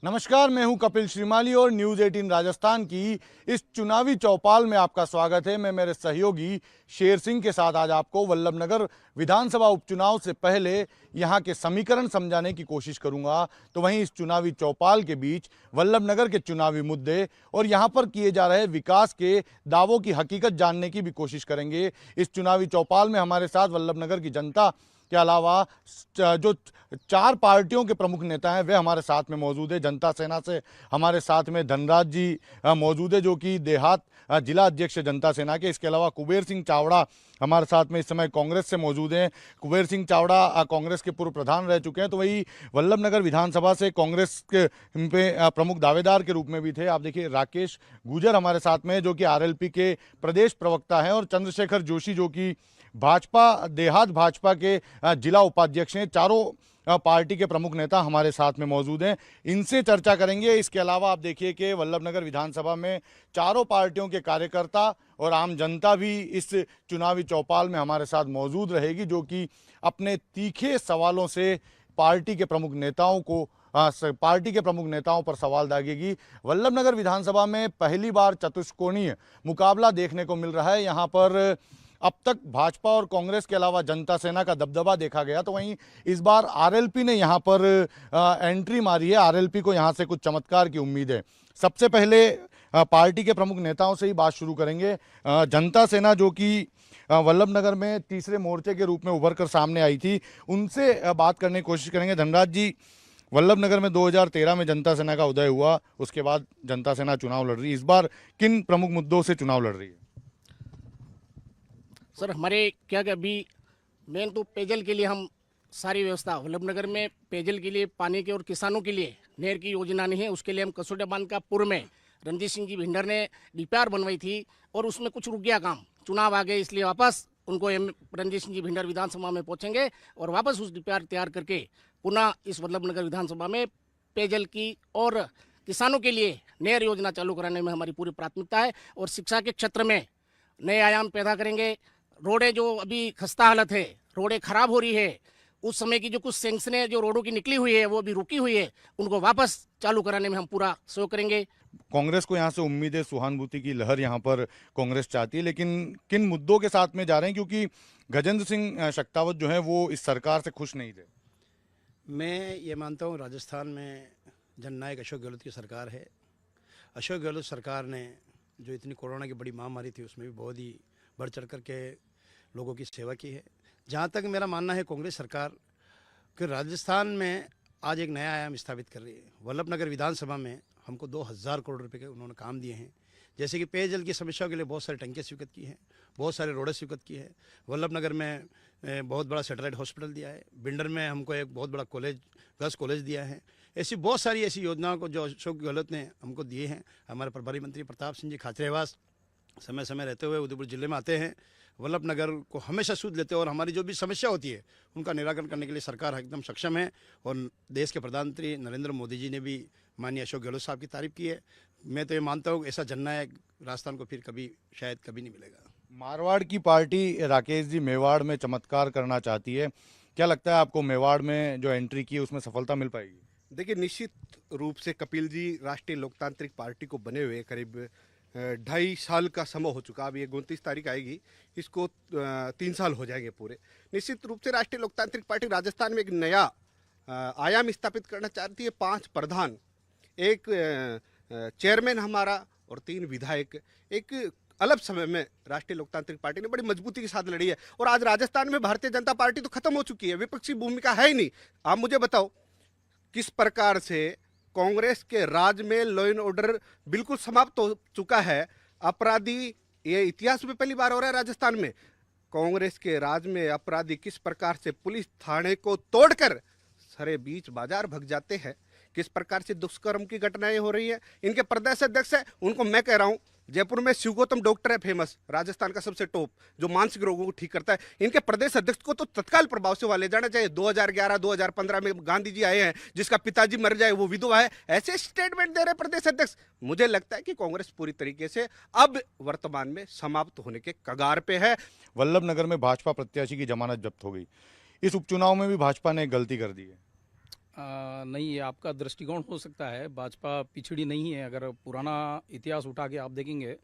नमस्कार, मैं हूं कपिल श्रीमाली और न्यूज 18 राजस्थान की इस चुनावी चौपाल में आपका स्वागत है। मैं मेरे सहयोगी शेर सिंह के साथ आज आपको वल्लभनगर विधानसभा उपचुनाव से पहले यहां के समीकरण समझाने की कोशिश करूंगा। तो वहीं इस चुनावी चौपाल के बीच वल्लभनगर के चुनावी मुद्दे और यहां पर किए जा रहे विकास के दावों की हकीकत जानने की भी कोशिश करेंगे। इस चुनावी चौपाल में हमारे साथ वल्लभनगर की जनता के अलावा जो 4 पार्टियों के प्रमुख नेता हैं वे हमारे साथ में मौजूद है। जनता सेना से हमारे साथ में धनराज जी मौजूद है, जो कि देहात जिला अध्यक्ष जनता सेना के। इसके अलावा कुबेर सिंह चावड़ा हमारे साथ में इस समय कांग्रेस से मौजूद हैं। कुबेर सिंह चावड़ा कांग्रेस के पूर्व प्रधान रह चुके हैं। तो वही वल्लभनगर विधानसभा से कांग्रेस के पे प्रमुख दावेदार के रूप में भी थे। आप देखिए, राकेश गुजर हमारे साथ में, जो कि आरएलपी के प्रदेश प्रवक्ता हैं, और चंद्रशेखर जोशी, जो कि भाजपा देहात भाजपा के जिला उपाध्यक्ष हैं। चारों पार्टी के प्रमुख नेता हमारे साथ में मौजूद हैं, इनसे चर्चा करेंगे। इसके अलावा आप देखिए कि वल्लभनगर विधानसभा में चारों पार्टियों के कार्यकर्ता और आम जनता भी इस चुनावी चौपाल में हमारे साथ मौजूद रहेगी, जो कि अपने तीखे सवालों से पार्टी के प्रमुख नेताओं पर सवाल दागेगी। वल्लभनगर विधानसभा में पहली बार चतुष्कोणीय मुकाबला देखने को मिल रहा है। यहाँ पर अब तक भाजपा और कांग्रेस के अलावा जनता सेना का दबदबा देखा गया, तो वहीं इस बार आरएलपी ने यहां पर एंट्री मारी है। आरएलपी को यहां से कुछ चमत्कार की उम्मीद है। सबसे पहले पार्टी के प्रमुख नेताओं से ही बात शुरू करेंगे। जनता सेना, जो कि वल्लभनगर में तीसरे मोर्चे के रूप में उभर कर सामने आई थी, उनसे बात करने की कोशिश करेंगे। धनराज जी, वल्लभनगर में 2013 में जनता सेना का उदय हुआ, उसके बाद जनता सेना चुनाव लड़ रही है। इस बार किन प्रमुख मुद्दों से चुनाव लड़ रही है? सर, हमारे क्या कि अभी मेन तो पेयजल के लिए हम सारी व्यवस्था वल्लभनगर में पेयजल के लिए, पानी के और किसानों के लिए नहर की योजना नहीं है। उसके लिए हम कसोटा बांध का पूर्व में रणजीत सिंह जी भिंडर ने डीपीआर बनवाई थी और उसमें कुछ रुक गया काम, चुनाव आ गए, इसलिए वापस उनको रणजीत सिंह जी भिंडर विधानसभा में पहुंचेंगे और वापस उस डीपीआर तैयार करके पुनः इस वल्लभनगर विधानसभा में पेयजल की और किसानों के लिए नहर योजना चालू कराने में हमारी पूरी प्राथमिकता है। और शिक्षा के क्षेत्र में नए आयाम पैदा करेंगे। रोडें जो अभी खस्ता हालत है, रोडें खराब हो रही है, उस समय की जो कुछ सैंक्शनें जो रोडों की निकली हुई है वो अभी रुकी हुई है, उनको वापस चालू कराने में हम पूरा सहयोग करेंगे। कांग्रेस को यहां से उम्मीद है, सहानुभूति की लहर यहां पर कांग्रेस चाहती है, लेकिन किन मुद्दों के साथ में जा रहे हैं? क्योंकि गजेंद्र सिंह शेखावत जो है वो इस सरकार से खुश नहीं थे। मैं ये मानता हूँ राजस्थान में जननायक अशोक गहलोत की सरकार है। अशोक गहलोत सरकार ने जो इतनी कोरोना की बड़ी महामारी थी उसमें भी बहुत ही बढ़ चढ़ कर के लोगों की सेवा की है। जहाँ तक मेरा मानना है, कांग्रेस सरकार कि राजस्थान में आज एक नया आयाम स्थापित कर रही है। वल्लभनगर विधानसभा में हमको 2000 करोड़ रुपए के उन्होंने काम दिए हैं, जैसे कि पेयजल की समस्याओं के लिए बहुत सारे टंकियाँ स्वीकृत की हैं, बहुत सारे रोडें स्वीकृत की है। वल्लभनगर में बहुत बड़ा सैटेलाइट हॉस्पिटल दिया है। बिंडर में हमको एक बहुत बड़ा गर्ल्स कॉलेज दिया है। ऐसी बहुत सारी ऐसी योजनाओं को जो अशोक गहलोत ने हमको दिए हैं। हमारे प्रभारी मंत्री प्रताप सिंह जी खाचरेवास समय समय रहते हुए उदयपुर जिले में आते हैं, वल्लभनगर को हमेशा सूद लेते हैं और हमारी जो भी समस्या होती है उनका निराकरण करने के लिए सरकार एकदम सक्षम है। और देश के प्रधानमंत्री नरेंद्र मोदी जी ने भी माननीय अशोक गहलोत साहब की तारीफ की है। मैं तो ये मानता हूँ ऐसा जननायक राजस्थान को फिर कभी शायद कभी नहीं मिलेगा। मारवाड़ की पार्टी राकेश जी मेवाड़ में चमत्कार करना चाहती है। क्या लगता है आपको, मेवाड़ में जो एंट्री की उसमें सफलता मिल पाएगी? देखिए, निश्चित रूप से कपिल जी, राष्ट्रीय लोकतांत्रिक पार्टी को बने हुए करीब 2.5 साल का समय हो चुका। अब ये 29 तारीख आएगी, इसको 3 साल हो जाएंगे पूरे। निश्चित रूप से राष्ट्रीय लोकतांत्रिक पार्टी राजस्थान में एक नया आयाम स्थापित करना चाहती है। 5 प्रधान, एक चेयरमैन हमारा और 3 विधायक एक अलग समय में राष्ट्रीय लोकतांत्रिक पार्टी ने बड़ी मजबूती के साथ लड़ी है। और आज राजस्थान में भारतीय जनता पार्टी तो खत्म हो चुकी है, विपक्षी भूमिका है ही नहीं। आप मुझे बताओ किस प्रकार से कांग्रेस के राज में लॉ एंड ऑर्डर बिल्कुल समाप्त हो चुका है। अपराधी, ये इतिहास में पहली बार हो रहा है राजस्थान में, कांग्रेस के राज में अपराधी किस प्रकार से पुलिस थाने को तोड़कर सारे बीच बाजार भग जाते हैं, किस प्रकार से दुष्कर्म की घटनाएं हो रही है। इनके प्रदेश अध्यक्ष है, उनको मैं कह रहा हूं, जयपुर में शिवगौतम डॉक्टर है फेमस, राजस्थान का सबसे टॉप, जो मानसिक रोगों को ठीक करता है। इनके प्रदेश अध्यक्ष को तो तत्काल प्रभाव से वहां ले जाना चाहिए। 2011-2015 में गांधी जी आए हैं, जिसका पिताजी मर जाए वो विधवा है, ऐसे स्टेटमेंट दे रहे प्रदेश अध्यक्ष। मुझे लगता है कि कांग्रेस पूरी तरीके से अब वर्तमान में समाप्त होने के कगार पे है। वल्लभनगर में भाजपा प्रत्याशी की जमानत जब्त हो गई। इस उपचुनाव में भी भाजपा ने गलती कर दी है। नहीं, ये आपका दृष्टिकोण हो सकता है। भाजपा पिछड़ी नहीं है। अगर पुराना इतिहास उठा के आप देखेंगे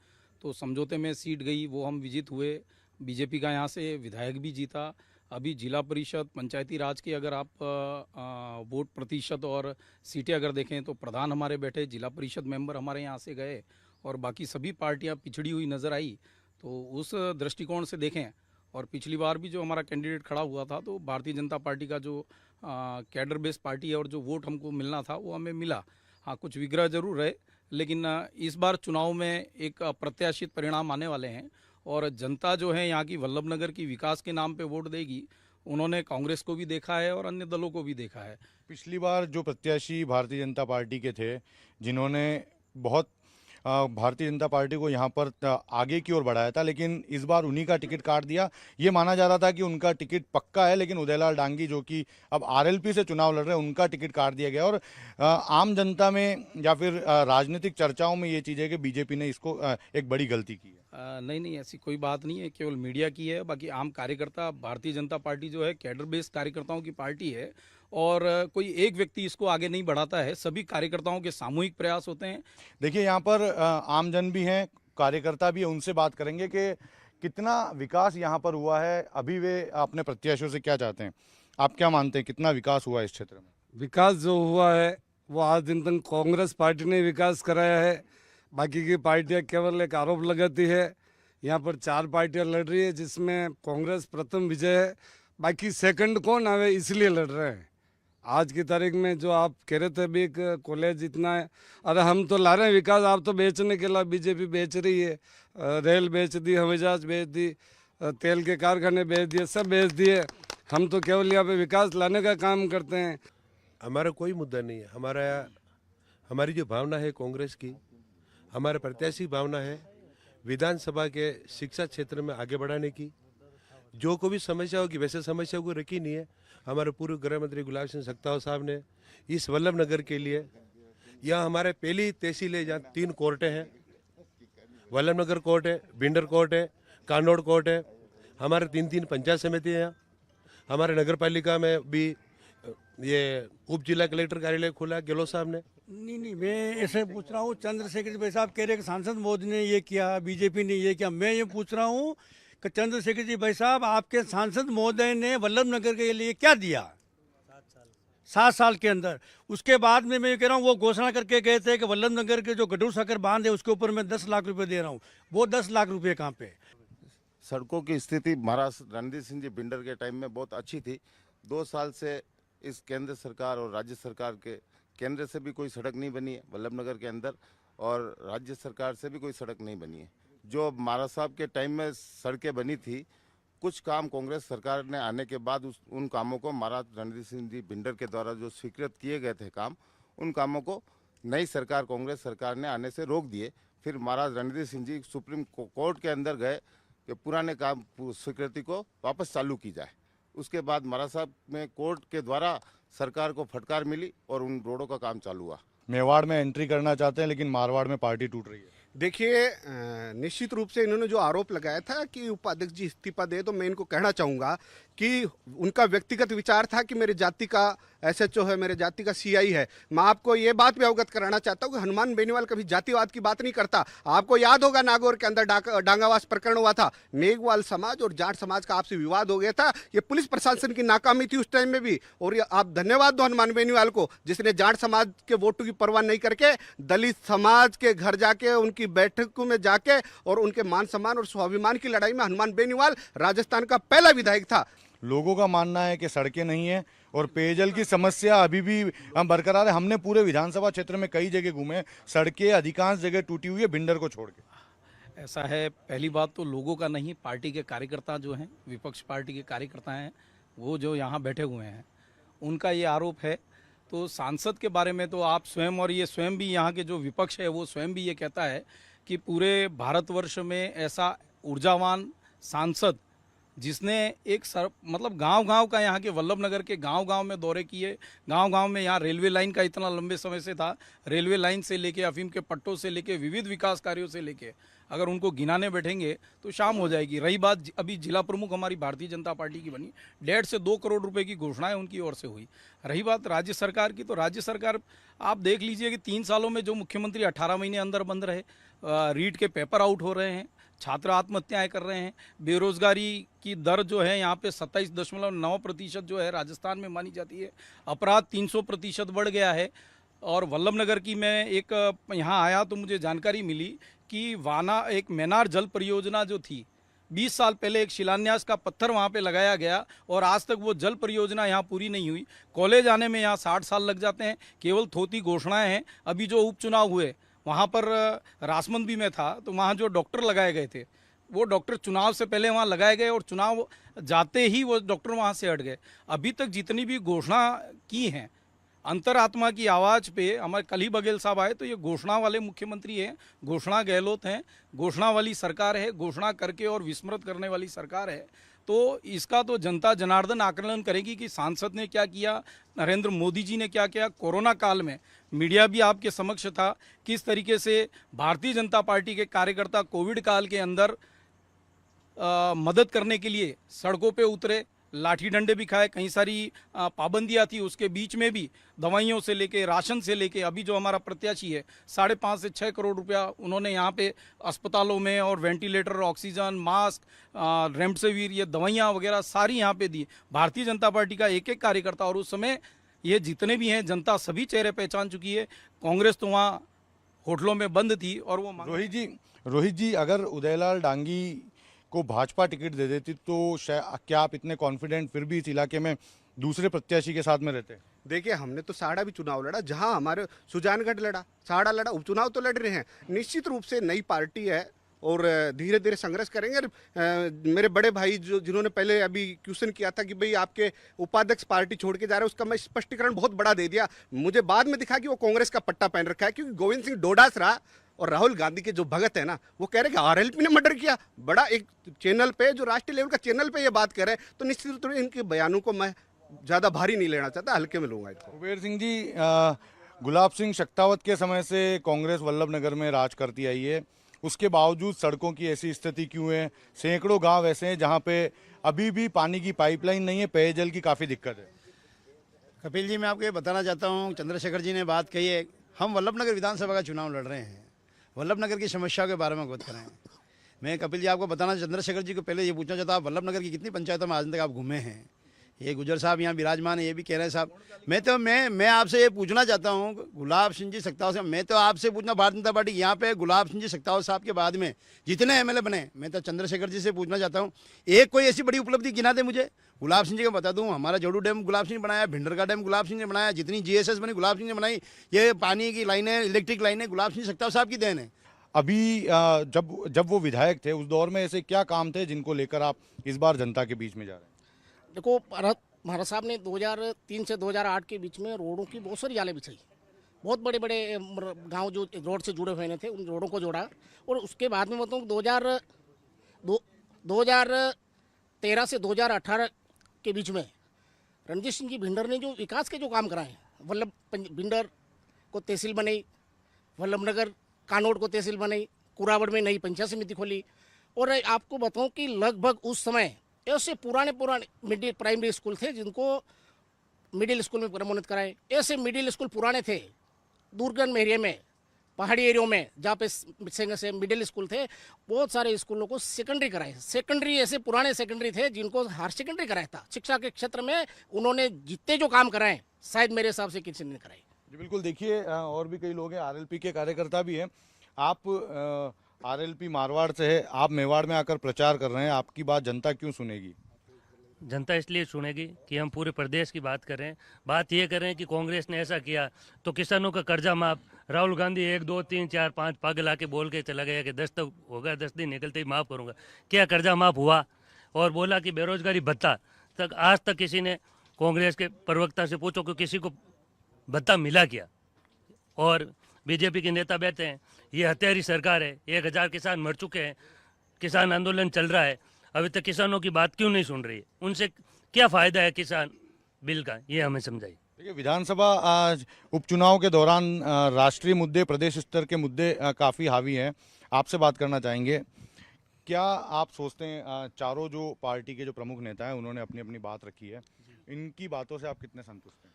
तो समझौते में सीट गई, वो हम विजित हुए। बीजेपी का यहाँ से विधायक भी जीता। अभी जिला परिषद पंचायती राज के अगर आप वोट प्रतिशत और सीटें अगर देखें तो प्रधान हमारे बैठे, जिला परिषद मेंबर हमारे यहाँ से गए और बाकी सभी पार्टियाँ पिछड़ी हुई नज़र आई। तो उस दृष्टिकोण से देखें, और पिछली बार भी जो हमारा कैंडिडेट खड़ा हुआ था तो भारतीय जनता पार्टी का जो कैडर बेस्ड पार्टी है और जो वोट हमको मिलना था वो हमें मिला। हाँ, कुछ विग्रह जरूर रहे, लेकिन इस बार चुनाव में एक अप्रत्याशित परिणाम आने वाले हैं और जनता जो है यहाँ की वल्लभनगर की विकास के नाम पे वोट देगी। उन्होंने कांग्रेस को भी देखा है और अन्य दलों को भी देखा है। पिछली बार जो प्रत्याशी भारतीय जनता पार्टी के थे, जिन्होंने बहुत भारतीय जनता पार्टी को यहाँ पर आगे की ओर बढ़ाया था, लेकिन इस बार उन्हीं का टिकट काट दिया। ये माना जा रहा था कि उनका टिकट पक्का है, लेकिन उदयलाल डांगी जो कि अब आरएलपी से चुनाव लड़ रहे हैं, उनका टिकट काट दिया गया। और आम जनता में या फिर राजनीतिक चर्चाओं में ये चीज़ है कि बीजेपी ने इसको एक बड़ी गलती की है। नहीं, ऐसी कोई बात नहीं है, केवल मीडिया की है। बाकी आम कार्यकर्ता, भारतीय जनता पार्टी जो है कैडर बेस्ड कार्यकर्ताओं की पार्टी है और कोई एक व्यक्ति इसको आगे नहीं बढ़ाता है, सभी कार्यकर्ताओं के सामूहिक प्रयास होते हैं। देखिए, यहाँ पर आमजन भी हैं, कार्यकर्ता भी हैं, उनसे बात करेंगे कि कितना विकास यहाँ पर हुआ है। अभी वे अपने प्रत्याशियों से क्या चाहते हैं, आप क्या मानते हैं, कितना विकास हुआ है इस क्षेत्र में? विकास जो हुआ है वो आज दिन तक कांग्रेस पार्टी ने विकास कराया है। बाकी की पार्टियां केवल एक आरोप लगाती है। यहाँ पर 4 पार्टियां लड़ रही है, जिसमें कांग्रेस प्रथम विजय है, बाकी सेकंड कौन आवे इसलिए लड़ रहे हैं। आज की तारीख में जो आप कह रहे थे भी कॉलेज इतना है, अरे हम तो ला रहे हैं विकास, आप तो बेचने के लिए बीजेपी बेच रही है। रेल बेच दी, हवाई जहाज बेच दी, तेल के कारखाने बेच दिए, सब बेच दिए। हम तो केवल यहाँ पे विकास लाने का काम करते हैं। हमारा कोई मुद्दा नहीं है। हमारी जो भावना है कांग्रेस की, हमारे प्रत्याशी भावना है विधानसभा के शिक्षा क्षेत्र में आगे बढ़ाने की। जो को भी समस्या होगी, वैसे समस्या को रखी नहीं है। हमारे पूर्व गृह मंत्री गुलाब सिंह सख्ताव साहब ने इस वल्लभनगर के लिए, यहाँ हमारे पहली तहसील है जहाँ 3 कोर्टें हैं, वल्लभनगर कोर्ट है, भिंडर कोर्ट है, कानोड़ कोर्ट है। हमारे 3 पंचायत समिति हैं। हमारे नगर पालिका में भी ये उप जिला कलेक्टर कार्यालय खोला गहलोत साहब ने। नहीं, मैं ऐसे पूछ रहा हूँ, चंद्रशेखर जी भाई साहब कह रहे हैं कि सांसद मोदी ने ये किया, बीजेपी ने ये किया। मैं ये पूछ रहा हूँ कि चंद्रशेखर जी भाई साहब, आपके सांसद महोदय ने वल्लभनगर के लिए क्या दिया 7 साल के अंदर? उसके बाद में मैं ये कह रहा हूँ, वो घोषणा करके गए थे कि वल्लभनगर के जो गडूर सागर बांध है उसके ऊपर मैं 10 लाख रुपए दे रहा हूँ। वो 10 लाख रुपए कहाँ पे? सड़कों की स्थिति महाराज रणदीप सिंह जी भिंडर के टाइम में बहुत अच्छी थी। 2 साल से इस केंद्र सरकार और राज्य सरकार के, केंद्र से भी कोई सड़क नहीं बनी है वल्लभनगर के अंदर, और राज्य सरकार से भी कोई सड़क नहीं बनी है। जो महाराज साहब के टाइम में सड़कें बनी थी, कुछ काम कांग्रेस सरकार ने आने के बाद उन कामों को महाराज रणदीप सिंह जी भिंडर के द्वारा जो स्वीकृत किए गए थे काम, उन कामों को नई सरकार कांग्रेस सरकार ने आने से रोक दिए। फिर महाराज रणदीप सिंह जी सुप्रीम कोर्ट के अंदर गए कि पुराने काम स्वीकृति को वापस चालू की जाए। उसके बाद महाराज साहब में कोर्ट के द्वारा सरकार को फटकार मिली और उन रोडों का काम चालू हुआ। मेवाड़ में एंट्री करना चाहते हैं, लेकिन मारवाड़ में पार्टी टूट रही है। देखिए, निश्चित रूप से इन्होंने जो आरोप लगाया था कि उपाध्यक्ष जी इस्तीफा दे, तो मैं इनको कहना चाहूँगा कि उनका व्यक्तिगत विचार था कि मेरे जाति का एसएचओ है, मेरे जाति का सीआई है। मैं आपको ये बात भी अवगत कराना चाहता हूँ कि हनुमान बेनीवाल कभी जातिवाद की बात नहीं करता। आपको याद होगा नागौर के अंदर डांगावास प्रकरण हुआ था, मेघवाल समाज और जाट समाज का आपसी विवाद हो गया था। ये पुलिस प्रशासन की नाकामी थी उस टाइम में भी। और ये आप धन्यवाद दो हनुमान बेनीवाल को, जिसने जाट समाज के वोटों की परवाह नहीं करके दलित समाज के घर जाके, उनकी बैठकों में जाके और उनके मान सम्मान और स्वाभिमान की लड़ाई में हनुमान बेनीवाल राजस्थान का पहला विधायक था। लोगों का मानना है कि सड़कें नहीं है और पेयजल की समस्या अभी भी बरकरार है। हमने पूरे विधानसभा क्षेत्र में कई जगह घूमे, सड़कें अधिकांश जगह टूटी हुई है, भिंडर को छोड़ के। ऐसा है, पहली बात तो लोगों का नहीं, पार्टी के कार्यकर्ता जो हैं, विपक्ष पार्टी के कार्यकर्ता हैं, वो जो यहाँ बैठे हुए हैं, उनका ये आरोप है। तो सांसद के बारे में तो आप स्वयं, और ये स्वयं भी यहाँ के जो विपक्ष है वो स्वयं भी ये कहता है कि पूरे भारतवर्ष में ऐसा ऊर्जावान सांसद जिसने एक मतलब गांव-गांव का यहाँ के वल्लभ नगर के गांव-गांव में दौरे किए। गांव-गांव में यहाँ रेलवे लाइन का इतना लंबे समय से था, रेलवे लाइन से लेके अफीम के पट्टों से लेके विविध विकास कार्यों से लेके अगर उनको गिनाने बैठेंगे तो शाम हो जाएगी। रही बात अभी जिला प्रमुख हमारी भारतीय जनता पार्टी की बनी, 1.5 से 2 करोड़ रुपए की घोषणाएं उनकी ओर से हुई। रही बात राज्य सरकार की, तो राज्य सरकार आप देख लीजिए कि 3 सालों में जो मुख्यमंत्री 18 महीने अंदर बंद रहे, रीट के पेपर आउट हो रहे हैं, छात्र आत्महत्याएं कर रहे हैं, बेरोजगारी की दर जो है यहाँ पे 27.9% जो है राजस्थान में मानी जाती है, अपराध 300% बढ़ गया है। और वल्लभ नगर की मैं एक यहाँ आया तो मुझे जानकारी मिली कि वाना एक मैनार जल परियोजना जो थी 20 साल पहले एक शिलान्यास का पत्थर वहाँ पे लगाया गया और आज तक वो जल परियोजना यहाँ पूरी नहीं हुई। कॉलेज आने में यहाँ 60 साल लग जाते हैं, केवल थोती घोषणाएं हैं। अभी जो उपचुनाव हुए वहाँ पर राजमंद भी में था, तो वहाँ जो डॉक्टर लगाए गए थे वो डॉक्टर चुनाव से पहले वहाँ लगाए गए और चुनाव जाते ही वो डॉक्टर वहाँ से हट गए। अभी तक जितनी भी घोषणा की हैं, अंतरात्मा की आवाज़ पे हमारे कल ही बघेल साहब आए, तो ये घोषणा वाले मुख्यमंत्री हैं, घोषणा गहलोत हैं, घोषणा वाली सरकार है, घोषणा करके और विस्मृत करने वाली सरकार है। तो इसका तो जनता जनार्दन आकलन करेगी कि सांसद ने क्या किया, नरेंद्र मोदी जी ने क्या किया। कोरोना काल में मीडिया भी आपके समक्ष था, किस तरीके से भारतीय जनता पार्टी के कार्यकर्ता कोविड काल के अंदर मदद करने के लिए सड़कों पे उतरे, लाठी डंडे भी खाए, कई सारी पाबंदियां थी, उसके बीच में भी दवाइयों से लेके राशन से लेके अभी जो हमारा प्रत्याशी है 5.5 से 6 करोड़ रुपया उन्होंने यहाँ पे अस्पतालों में और वेंटिलेटर, ऑक्सीजन, मास्क, रेमडेसिविर, ये दवाइयाँ वगैरह सारी यहाँ पे दी। भारतीय जनता पार्टी का एक एक कार्यकर्ता, और उस समय ये जितने भी हैं जनता सभी चेहरे पहचान चुकी है। कांग्रेस तो वहाँ होटलों में बंद थी और वो रोहित जी अगर उदयलाल डांगी को भाजपा टिकट दे देती तो क्या आप इतने कॉन्फिडेंट फिर भी इस इलाके में दूसरे प्रत्याशी के साथ में रहते? देखिए, हमने तो साड़ा भी चुनाव लड़ा, जहां हमारे सुजानगढ़ लड़ा, साड़ा लड़ा, उपचुनाव तो लड़ रहे हैं। निश्चित रूप से नई पार्टी है और धीरे धीरे संघर्ष करेंगे। मेरे बड़े भाई जिन्होंने पहले अभी क्वेश्चन किया था कि भाई आपके उपाध्यक्ष पार्टी छोड़ के जा रहे हैं, उसका मैं स्पष्टीकरण बहुत बड़ा दे दिया। मुझे बाद में दिखा कि वो कांग्रेस का पट्टा पहन रखा है, क्योंकि गोविंद सिंह डोडासरा और राहुल गांधी के जो भगत है ना, वो कह रहे हैं कि आरएलपी ने मर्डर किया। बड़ा एक चैनल पे, जो राष्ट्रीय लेवल का चैनल पे ये बात कर रहे हैं, तो निश्चित रूप से इनके बयानों को मैं ज़्यादा भारी नहीं लेना चाहता, हल्के में लूंगा इसको। कुबेर सिंह जी, गुलाब सिंह शक्तावत के समय से कांग्रेस वल्लभ नगर में राज करती आई है, उसके बावजूद सड़कों की ऐसी स्थिति क्यों है? सैकड़ों गांव ऐसे हैं जहां पे अभी भी पानी की पाइपलाइन नहीं है, पेयजल की काफ़ी दिक्कत है। कपिल जी, मैं आपको ये बताना चाहता हूँ, चंद्रशेखर जी ने बात कही है, हम वल्लभ नगर विधानसभा का चुनाव लड़ रहे हैं, वल्लभ नगर की समस्याओं के बारे में अवगत कराएं। मैं कपिल जी आपको बताना, चंद्रशेखर जी को पहले ये पूछना चाहता हूँ, आप वल्लभ नगर की कितनी पंचायतों में आज तक आप घूमे हैं? ये गुजर साहब यहाँ विराजमान है, ये भी कह रहे हैं साहब। मैं आपसे ये पूछना चाहता हूँ, गुलाब सिंह जी सख्तावत साहब, मैं तो आपसे पूछना, भारतीय जनता पार्टी यहाँ पे गुलाब सिंह जी सख्तावत साहब के बाद में जितने एमएलए बने, मैं तो चंद्रशेखर जी से पूछना चाहता हूँ, एक कोई ऐसी बड़ी उपलब्धि गिना दे मुझे। गुलाब सिंह जी को बता दूं, हमारा जोड़ू डैम गुलाब सिंह ने बनाया, भिंडर का डैम गुलाब सिंह ने बनाया, जितनी जीएसएस बनी गुलाब सिंह ने बनाई, ये पानी की लाइनें, इलेक्ट्रिक लाइनें गुलाब सिंह सख्तावत साहब की देन है। अभी जब वो विधायक थे उस दौर में ऐसे क्या काम थे जिनको लेकर आप इस बार जनता के बीच में जा रहे हैं? देखो, महाराज साहब ने 2003 से 2008 के बीच में रोडों की बहुत सारी जालें बिछाई, बहुत बड़े बड़े गांव जो रोड से जुड़े हुए थे उन रोडों को जोड़ा। और उसके बाद में बताऊँ 2013 से 2018 के बीच में रणजीत सिंह जी भिंडर ने जो विकास के जो काम कराए, वल्लभ भिंडर को तहसील बनाई, वल्लभ नगर कानोड़ को तहसील बनाई, कुरावड़ में नई पंचायत समिति खोली। और आपको बताऊं कि लगभग उस समय ऐसे पुराने मिडिल प्राइमरी स्कूल थे जिनको मिडिल स्कूल में प्रमोनित कराए। ऐसे मिडिल स्कूल पुराने थे दुर्गम एरिया में, पहाड़ी एरियो में, जहाँ पे से मिडिल स्कूल थे, बहुत सारे स्कूलों को सेकेंडरी कराए। सेकेंडरी ऐसे पुराने सेकेंडरी थे जिनको हायर सेकेंडरी कराया था। शिक्षा के क्षेत्र में उन्होंने जितने जो काम कराए शायद मेरे हिसाब से किसी ने कराए। जी बिल्कुल, देखिए और भी कई लोग हैं, आरएलपी के कार्यकर्ता भी हैं। आप आरएलपी मारवाड़ से है, आप मेवाड़ में आकर प्रचार कर रहे हैं, आपकी बात जनता क्यों सुनेगी? जनता इसलिए सुनेगी कि हम पूरे प्रदेश की बात कर रहे हैं। बात ये कर रहे हैं कि कांग्रेस ने ऐसा किया तो किसानों का कर्जा माफ। राहुल गांधी 1 2 3 4 5 पग ला के बोल के चला गया कि 10 तक होगा, 10 दिन निकलते ही माफ़ करूंगा। क्या कर्जा माफ हुआ? और बोला कि बेरोजगारी भत्ता, तक आज तक किसी ने कांग्रेस के प्रवक्ता से पूछो कि किसी को भत्ता मिला क्या? और बीजेपी के नेता बैठे हैं, ये हत्यारी सरकार है, 1000 किसान मर चुके हैं, किसान आंदोलन चल रहा है। अभी तक किसानों की बात क्यों नहीं सुन रही है? उनसे क्या फायदा है किसान बिल का, ये हमें समझाइए। देखिए, विधानसभा उपचुनाव के दौरान राष्ट्रीय मुद्दे, प्रदेश स्तर के मुद्दे काफ़ी हावी हैं। आपसे बात करना चाहेंगे, क्या आप सोचते हैं चारों जो पार्टी के जो प्रमुख नेता हैं उन्होंने अपनी अपनी बात रखी है, इनकी बातों से आप कितने संतुष्ट हैं?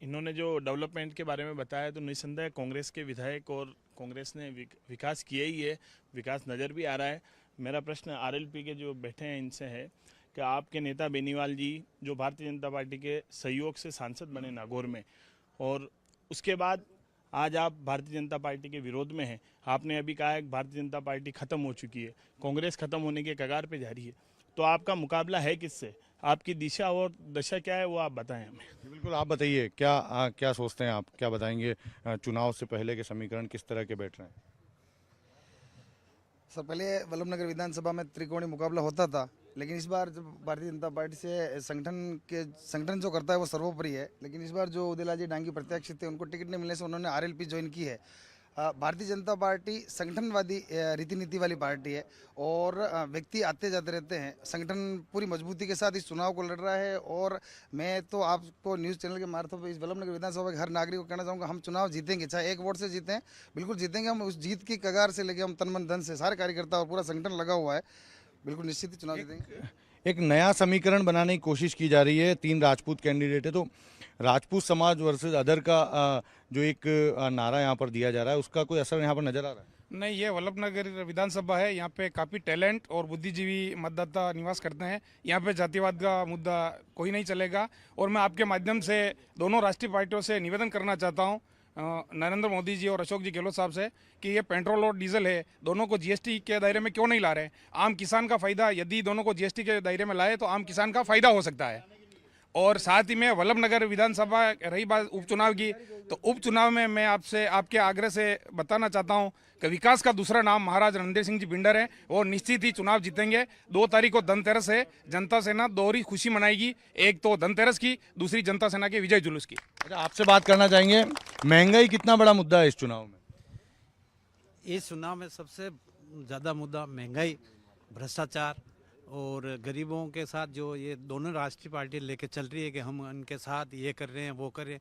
इन्होंने जो डेवलपमेंट के बारे में बताया तो निस्संदेह कांग्रेस के विधायक और कांग्रेस ने विकास किया ही है, विकास नज़र भी आ रहा है। मेरा प्रश्न आरएलपी के जो बैठे हैं इनसे है कि आपके नेता बेनीवाल जी जो भारतीय जनता पार्टी के सहयोग से सांसद बने नागौर में, और उसके बाद आज आप भारतीय जनता पार्टी के विरोध में हैं। आपने अभी कहा है कि भारतीय जनता पार्टी खत्म हो चुकी है, कांग्रेस खत्म होने के कगार पे जा रही है, तो आपका मुकाबला है किससे? आपकी दिशा और दशा क्या है वो आप बताएं हमें। जी, बिल्कुल, आप बताइए, क्या सोचते हैं आप, क्या बताएंगे? चुनाव से पहले के समीकरण किस तरह के बैठ रहे हैं? सर, पहले वल्लभनगर विधानसभा में त्रिकोणीय मुकाबला होता था, लेकिन इस बार जब भारतीय जनता पार्टी से संगठन जो करता है वो सर्वोपरि है। लेकिन इस बार जो उदयलाल जी डांगी प्रत्याशित थे, उनको टिकट नहीं मिलने से उन्होंने आरएलपी ज्वाइन की है। भारतीय जनता पार्टी संगठनवादी रीति नीति वाली पार्टी है और व्यक्ति आते जाते रहते हैं। संगठन पूरी मजबूती के साथ इस चुनाव को लड़ रहा है और मैं तो आपको न्यूज़ चैनल के माध्यम पर इस वल्लभनगर विधानसभा के हर नागरिक को कहना चाहूँगा, हम चुनाव जीतेंगे, चाहे 1 वोट से जीतें, बिल्कुल जीतेंगे। हम उस जीत की कगार से लेके हम तन मन धन से सारे कार्यकर्ता और पूरा संगठन लगा हुआ है, बिल्कुल निश्चित ही चुनाव जीतेंगे। एक नया समीकरण बनाने की कोशिश की जा रही है। 3 राजपूत कैंडिडेट है, तो राजपूत समाज वर्सेस अदर का जो एक नारा यहाँ पर दिया जा रहा है, उसका कोई असर यहाँ पर नजर आ रहा है? नहीं, ये वल्लभनगर विधानसभा है, यहाँ पे काफ़ी टैलेंट और बुद्धिजीवी मतदाता निवास करते हैं। यहाँ पे जातिवाद का मुद्दा कोई नहीं चलेगा। और मैं आपके माध्यम से दोनों राष्ट्रीय पार्टियों से निवेदन करना चाहता हूँ, नरेंद्र मोदी जी और अशोक जी गहलोत साहब से, कि ये पेट्रोल और डीजल है, दोनों को जीएसटी के दायरे में क्यों नहीं ला रहे? आम किसान का फायदा, यदि दोनों को जीएसटी के दायरे में लाए तो आम किसान का फायदा हो सकता है। और साथ ही में वल्लभनगर विधानसभा रही बात उपचुनाव की, तो उपचुनाव में मैं आपसे आपके आग्रह से बताना चाहता हूं कि विकास का दूसरा नाम महाराज रणधीर सिंह जी भिंडर है और निश्चित ही चुनाव जीतेंगे। 2 तारीख को धनतेरस है, जनता सेना दोहरी खुशी मनाएगी, एक तो धनतेरस की, दूसरी जनता सेना के विजय जुलूस की। अच्छा, आपसे बात करना चाहेंगे, महंगाई कितना बड़ा मुद्दा है इस चुनाव में? इस चुनाव में सबसे ज़्यादा मुद्दा महंगाई, भ्रष्टाचार और गरीबों के साथ जो ये दोनों राष्ट्रीय पार्टी लेके चल रही है कि हम उनके साथ ये कर रहे हैं वो कर रहे हैं,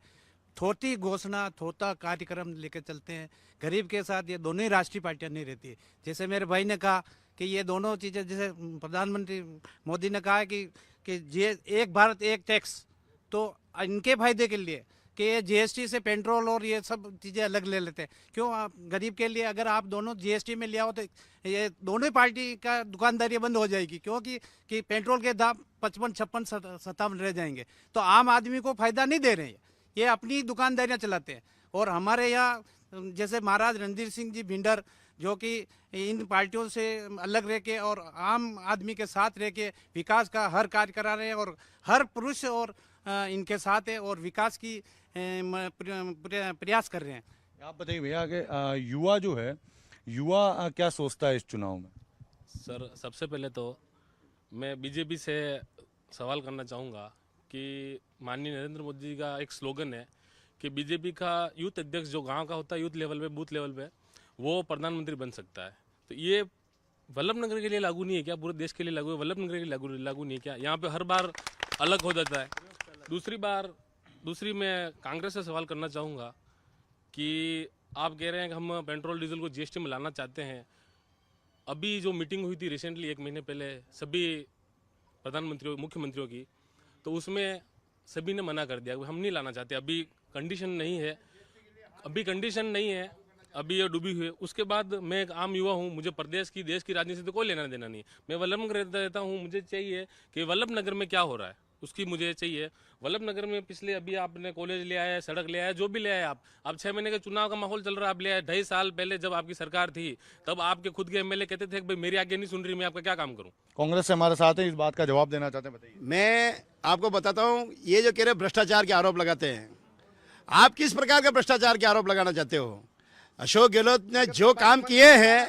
थोटी घोषणा थोटा कार्यक्रम लेके चलते हैं। गरीब के साथ ये दोनों ही राष्ट्रीय पार्टियां नहीं रहती है। जैसे मेरे भाई ने कहा कि ये दोनों चीज़ें, जैसे प्रधानमंत्री मोदी ने कहा कि ये एक भारत एक टैक्स, तो इनके फायदे के लिए कि ये जीएसटी से पेट्रोल और ये सब चीज़ें अलग ले लेते हैं। क्यों? आप गरीब के लिए अगर आप दोनों जीएसटी में ले आओ तो ये दोनों ही पार्टी का दुकानदारी बंद हो जाएगी, क्योंकि कि पेट्रोल के दाम 55, 56, 57 रह जाएंगे। तो आम आदमी को फायदा नहीं दे रहे हैं, ये अपनी दुकानदारियां चलाते हैं। और हमारे यहाँ जैसे महाराज रणधीर सिंह जी भिंडर, जो कि इन पार्टियों से अलग रह के और आम आदमी के साथ रह के विकास का हर कार्य करा रहे हैं और हर पुरुष और इनके साथ है और विकास की प्रयास कर रहे हैं। आप बताइए भैया कि युवा जो है, युवा क्या सोचता है इस चुनाव में? सर, सबसे पहले तो मैं बीजेपी से सवाल करना चाहूँगा कि माननीय नरेंद्र मोदी जी का एक स्लोगन है कि बीजेपी का यूथ अध्यक्ष जो गांव का होता है, यूथ लेवल पे, बूथ लेवल पे, वो प्रधानमंत्री बन सकता है। तो ये वल्लभनगर के लिए लागू नहीं है क्या? पूरे देश के लिए लागू है, वल्लभनगर के लिए लागू नहीं है क्या? यहाँ पे हर बार अलग हो जाता है। दूसरी मैं कांग्रेस से सवाल करना चाहूँगा कि आप कह रहे हैं कि हम पेट्रोल डीजल को जीएसटी में लाना चाहते हैं। अभी जो मीटिंग हुई थी रिसेंटली 1 महीने पहले सभी प्रधानमंत्रियों, मुख्यमंत्रियों की, तो उसमें सभी ने मना कर दिया कि हम नहीं लाना चाहते, अभी कंडीशन नहीं है, अभी ये डूबी हुई है। उसके बाद मैं एक आम युवा हूँ, मुझे प्रदेश की, देश की राजनीति से कोई लेना देना नहीं। मैं वल्लभनगर रहता हूँ, मुझे चाहिए कि वल्लभनगर में क्या हो रहा है उसकी मुझे चाहिए। वल्लभनगर में पिछले अभी आपने कॉलेज ले आए, सड़क ले आए, जो भी ले आए आप, अब 6 महीने के चुनाव का माहौल चल रहा है, आप ले आए। 2.5 साल पहले जब आपकी सरकार थी तब आपके खुद के एमएलए कहते थे कि भाई मेरी आगे नहीं सुन रही, मैं आपका क्या काम करूं। कांग्रेस से हमारे साथ है, इस बात का जवाब देना चाहते हैं, बताइए। मैं आपको बताता हूँ, ये जो कह रहे भ्रष्टाचार के आरोप लगाते हैं, आप किस प्रकार का भ्रष्टाचार के आरोप लगाना चाहते हो? अशोक गहलोत ने जो काम किए हैं,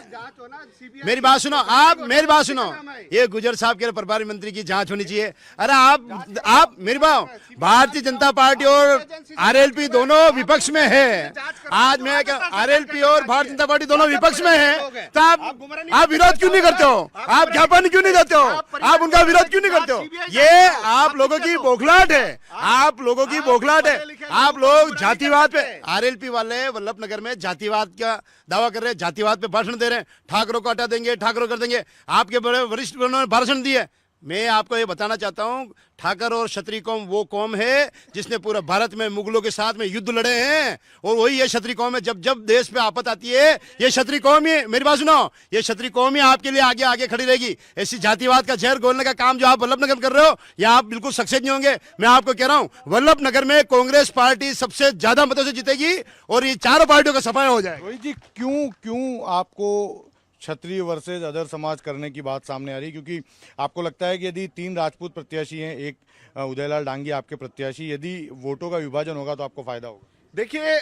मेरी बात सुनो, आप मेरी बात सुनो, ये गुजर साहब के प्रभारी मंत्री की जांच होनी चाहिए। अरे आप मेरी बात, भारतीय जनता पार्टी और आरएलपी दोनों विपक्ष में है। आज मैं क्या, आरएलपी और भारतीय जनता पार्टी दोनों विपक्ष में है, तो आप विरोध क्यों नहीं करते हो? आप ज्ञापन क्यों नहीं देते हो? आप उनका विरोध क्यों नहीं करते हो? ये आप लोगों की बौखलाहट है, आप लोगों की बौखलाहट है। आप लोग जातिवाद पे, आरएलपी वाले वल्लभ नगर में जातिवाद का दावा कर रहे हैं, जातिवाद पे भाषण दे रहे हैं, ठाकरों को हटा देंगे, ठाकरों कर देंगे। आपके बड़े वरिष्ठ ने भाषण दिए। मैं आपको ये बताना चाहता हूं, ठाकर और क्षत्रिय कौम वो कौम है जिसने पूरे भारत में मुगलों के साथ में युद्ध लड़े हैं, और वही ये क्षत्रिय कौम है। जब जब देश पे आफत आती है, ये क्षत्रिय कौम ही, मेरी बात सुनो, ये क्षत्रिय कौम ही आपके लिए आगे आगे खड़ी रहेगी। ऐसी जातिवाद का जहर घोलने का काम जो आप वल्लभ नगर कर रहे हो, या आप बिल्कुल सक्सेस नहीं होंगे। मैं आपको कह रहा हूं, वल्लभ नगर में कांग्रेस पार्टी सबसे ज्यादा मतों से जीतेगी और ये चारों पार्टियों का सफाया हो जाएगा। रोहित जी, क्यों आपको क्षत्रिय वर्सेज अदर समाज करने की बात सामने आ रही है? क्योंकि आपको लगता है कि यदि 3 राजपूत प्रत्याशी हैं, एक उदयलाल डांगी आपके प्रत्याशी, यदि वोटों का विभाजन होगा तो आपको फायदा होगा? देखिए,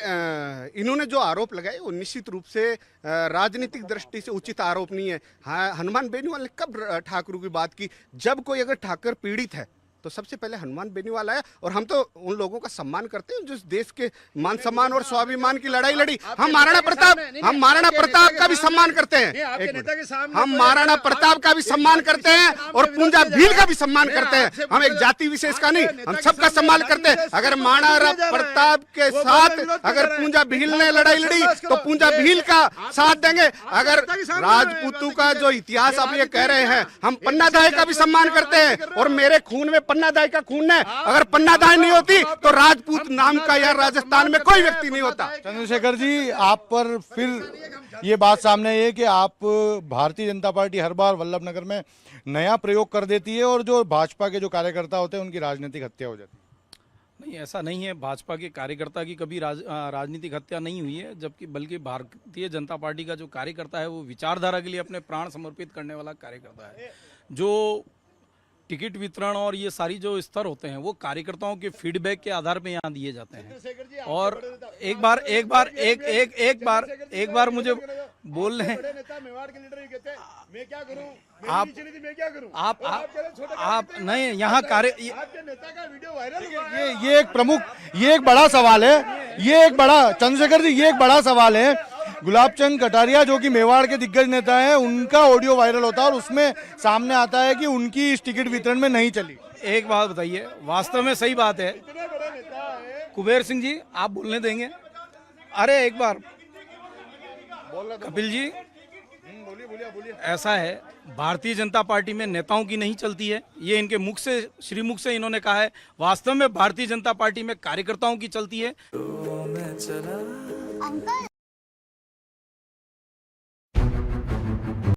इन्होंने जो आरोप लगाए वो निश्चित रूप से राजनीतिक दृष्टि से उचित आरोप नहीं है। हाँ, हनुमान बेनीवाल ने कब ठाकरों की बात की? जब कोई अगर ठाकर पीड़ित है तो सबसे पहले हनुमान बेनीवाल आया, और हम तो उन लोगों का सम्मान करते हैं जो देश के मान सम्मान और स्वाभिमान की लड़ाई लड़ी। हम महाराणा प्रताप का भी सम्मान करते हैं, हम महाराणा प्रताप का भी सम्मान करते हैं, और पूंजा भील का भी सम्मान करते हैं। हम एक जाति विशेष का नहीं, हम सबका सम्मान करते हैं। अगर महाराणा प्रताप के साथ अगर पूंजा भील ने लड़ाई लड़ी तो पूंजा भील का साथ देंगे। अगर राजपूतों का जो इतिहास आप ये कह रहे हैं, हम पन्नादाई का भी सम्मान करते हैं, और मेरे खून में पन्नादाई का खून है। अगर पन्नादाई नहीं होती तो राजपूत नाम का यह राजस्थान में कोई व्यक्ति नहीं होता। चंद्रशेखर जी, आप पर फिर ये बात सामने आई है कि आप, भारतीय जनता पार्टी हर बार वल्लभ नगर में नया प्रयोग कर देती है और जो भाजपा के जो कार्यकर्ता होते हैं उनकी राजनीतिक हत्या हो जाती है। नहीं, ऐसा नहीं है। भाजपा के कार्यकर्ता की कभी राजनीतिक हत्या नहीं हुई है, जबकि बल्कि भारतीय जनता पार्टी का जो कार्यकर्ता है वो विचारधारा के लिए अपने प्राण समर्पित करने वाला कार्यकर्ता है। जो टिकट वितरण और ये सारी जो स्तर होते हैं वो कार्यकर्ताओं के फीडबैक के आधार पे यहाँ दिए जाते हैं। और एक बार मुझे बोल रहे हैं, आप नहीं, यहाँ कार्य, ये एक प्रमुख, ये एक बड़ा सवाल है, ये एक बड़ा, चंद्रशेखर जी, ये एक बड़ा सवाल है। गुलाबचंद कटारिया जो कि मेवाड़ के दिग्गज नेता हैं, उनका ऑडियो वायरल होता है और उसमें सामने आता है कि उनकी इस टिकट वितरण में नहीं चली। एक बात बताइए, वास्तव में सही बात है। कुबेर सिंह जी, आप बोलने देंगे? अरे एक बार कपिल जी, ऐसा है, भारतीय जनता पार्टी में नेताओं की नहीं चलती है, ये इनके मुख से, श्रीमुख से इन्होंने कहा है। वास्तव में भारतीय जनता पार्टी में कार्यकर्ताओं की चलती है। अंकल